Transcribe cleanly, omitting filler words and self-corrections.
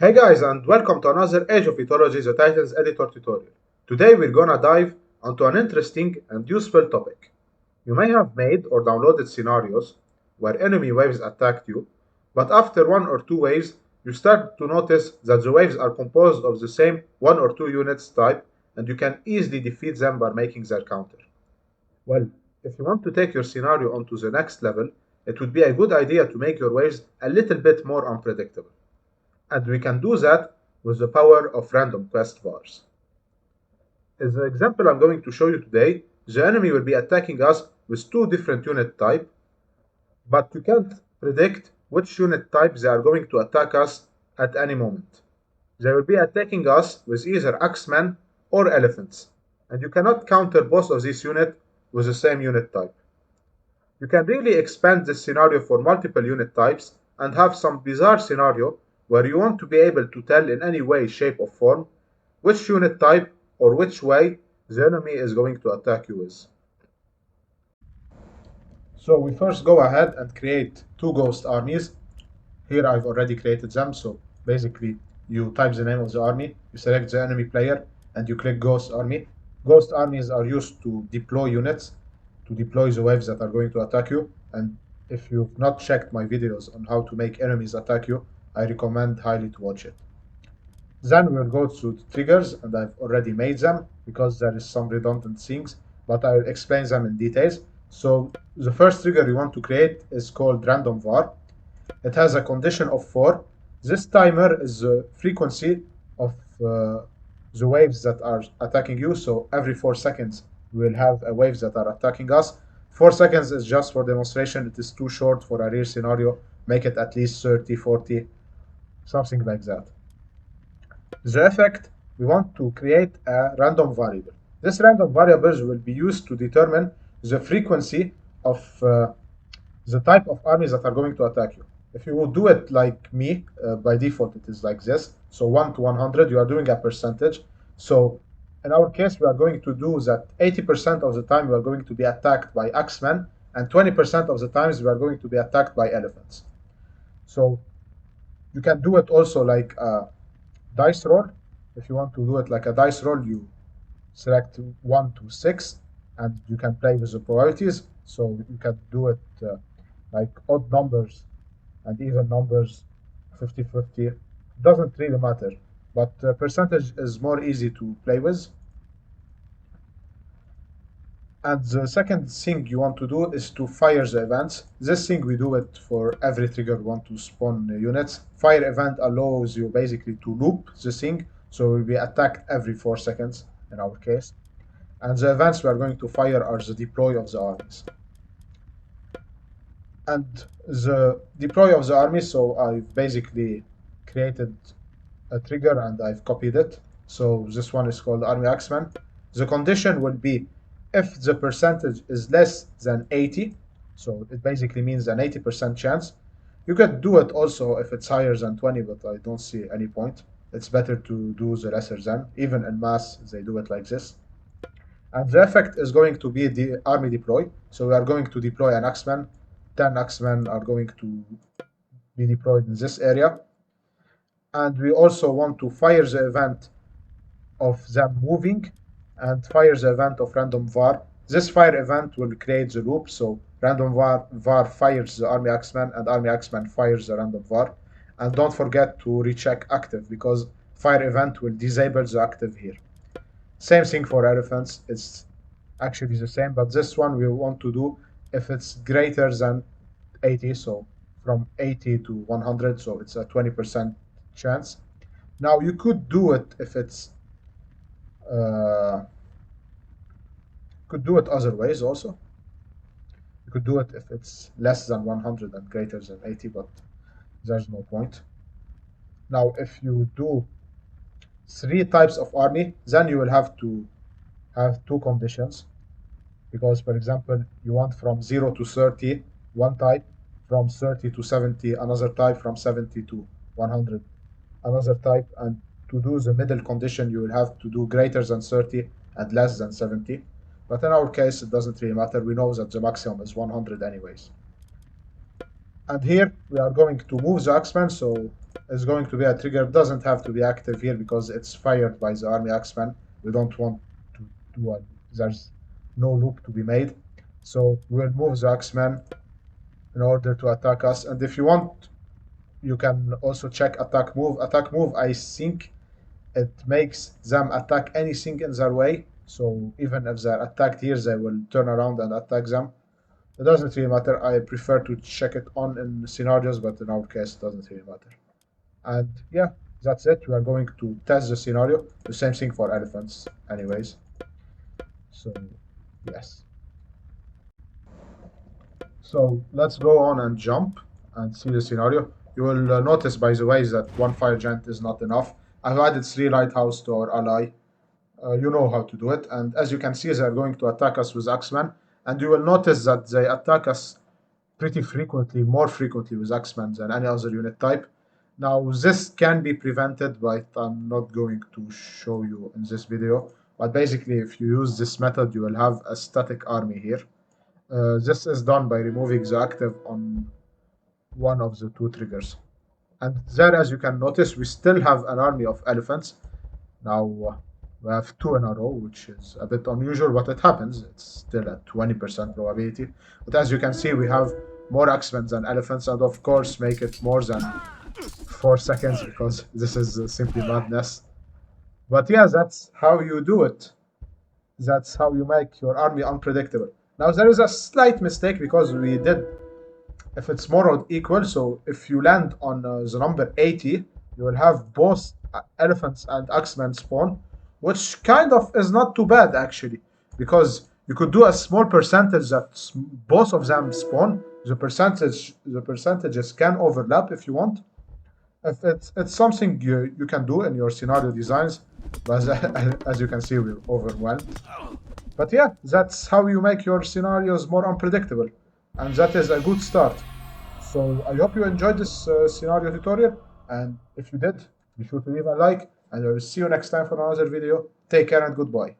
Hey guys, and welcome to another Age of Mythology The Titans editor tutorial. Today we're gonna dive onto an interesting and useful topic. You may have made or downloaded scenarios where enemy waves attacked you, but after one or two waves, you start to notice that the waves are composed of the same one or two units type, and you can easily defeat them by making their counter. Well, if you want to take your scenario onto the next level, it would be a good idea to make your waves a little bit more unpredictable. And we can do that with the power of random quest bars. In the example I'm going to show you today, the enemy will be attacking us with two different unit types, but you can't predict which unit type they are going to attack us at any moment. They will be attacking us with either axemen or elephants, and you cannot counter both of these units with the same unit type. You can really expand this scenario for multiple unit types and have some bizarre scenario where you want to be able to tell in any way, shape or form which unit type or which way the enemy is going to attack you with. So we first go ahead and create two ghost armies. Here I've already created them, so basically you type the name of the army, you select the enemy player, and you click ghost army. Ghost armies are used to deploy units, to deploy the waves that are going to attack you, and if you've not checked my videos on how to make enemies attack you, I recommend highly to watch it. Then we'll go to the triggers, and I've already made them because there is some redundant things, but I'll explain them in details. So the first trigger you want to create is called random var. It has a condition of 4. This timer is the frequency of the waves that are attacking you. So every 4 seconds we will have waves that are attacking us. 4 seconds is just for demonstration. It is too short for a real scenario. Make it at least 30, 40, something like that. The effect, we want to create a random variable. This random variable will be used to determine the frequency of the type of armies that are going to attack you. If you would do it like me, by default it is like this. So 1 to 100, you are doing a percentage. So in our case, we are going to do that 80% of the time we are going to be attacked by axemen, and 20% of the times we are going to be attacked by elephants. So you can do it also like a dice roll. If you want to do it like a dice roll, you select 1 to 6, and you can play with the probabilities. So you can do it like odd numbers and even numbers, 50-50. Doesn't really matter, but percentage is more easy to play with. And the second thing you want to do is to fire the events. This thing we do it for every trigger we want to spawn units. Fire event allows you basically to loop the thing, so it will be attacked every 4 seconds in our case. And the events we are going to fire are the deploy of the armies. And the deploy of the army, so I've basically created a trigger and I've copied it. So this one is called Army Axeman. The condition will be if the percentage is less than 80, so it basically means an 80% chance. You could do it also if it's higher than 20, but I don't see any point. It's better to do the lesser than. Even in mass, they do it like this. And the effect is going to be the army deploy. So we are going to deploy an Axeman. 10 Axemen are going to be deployed in this area. And we also want to fire the event of them moving and fire the event of random var. This fire event will create the loop, so random var fires the army axeman and army axeman fires the random var. And don't forget to recheck active, because fire event will disable the active here. Same thing for elephants, it's actually the same, but this one we want to do if it's greater than 80, so from 80 to 100, so it's a 20% chance. Now you could do it if it's could do it other ways also. You could do it if it's less than 100 and greater than 80, but there's no point. Now if you do 3 types of army, then you will have to have 2 conditions, because for example you want from 0 to 30 one type, from 30 to 70 another type, from 70 to 100 another type, and to do the middle condition you will have to do greater than 30 and less than 70. But in our case it doesn't really matter, we know that the maximum is 100 anyways. And here we are going to move the Axeman, so is going to be a trigger. Doesn't have to be active here because it's fired by the army axeman. We don't want to do a, there's no loop to be made. So we'll move the axeman in order to attack us. And if you want, you can also check attack move. Attack move, I think it makes them attack anything in their way. So even if they're attacked here, they will turn around and attack them. It doesn't really matter. I prefer to check it on in scenarios, but in our case, it doesn't really matter. And yeah, that's it. We are going to test the scenario. The same thing for elephants, anyways. So, yes. So let's go on and jump and see the scenario. You will notice, by the way, that one fire giant is not enough. I've added 3 lighthouse to our ally. You know how to do it. And as you can see, they are going to attack us with Axeman. And you will notice that they attack us pretty frequently, more frequently with Axeman than any other unit type. Now, this can be prevented, but I'm not going to show you in this video. But basically, if you use this method, you will have a static army here. This is done by removing the active on one of the 2 triggers. And there, as you can notice, we still have an army of elephants. Now, we have 2 in a row, which is a bit unusual, but it happens. It's still a 20% probability. But as you can see, we have more axemen than elephants, and of course, make it more than 4 seconds because this is simply madness. But yeah, that's how you do it. That's how you make your army unpredictable. Now, there is a slight mistake because we did, if it's more or equal, so if you land on the number 80, you will have both elephants and axemen spawn, which kind of is not too bad actually, because you could do a small percentage that both of them spawn. The percentages can overlap if you want. If it's something you can do in your scenario designs, but as you can see, we're overwhelmed. But yeah, that's how you make your scenarios more unpredictable, and that is a good start. So I hope you enjoyed this scenario tutorial, and if you did, be sure to leave a like, and I will see you next time for another video. Take care and goodbye.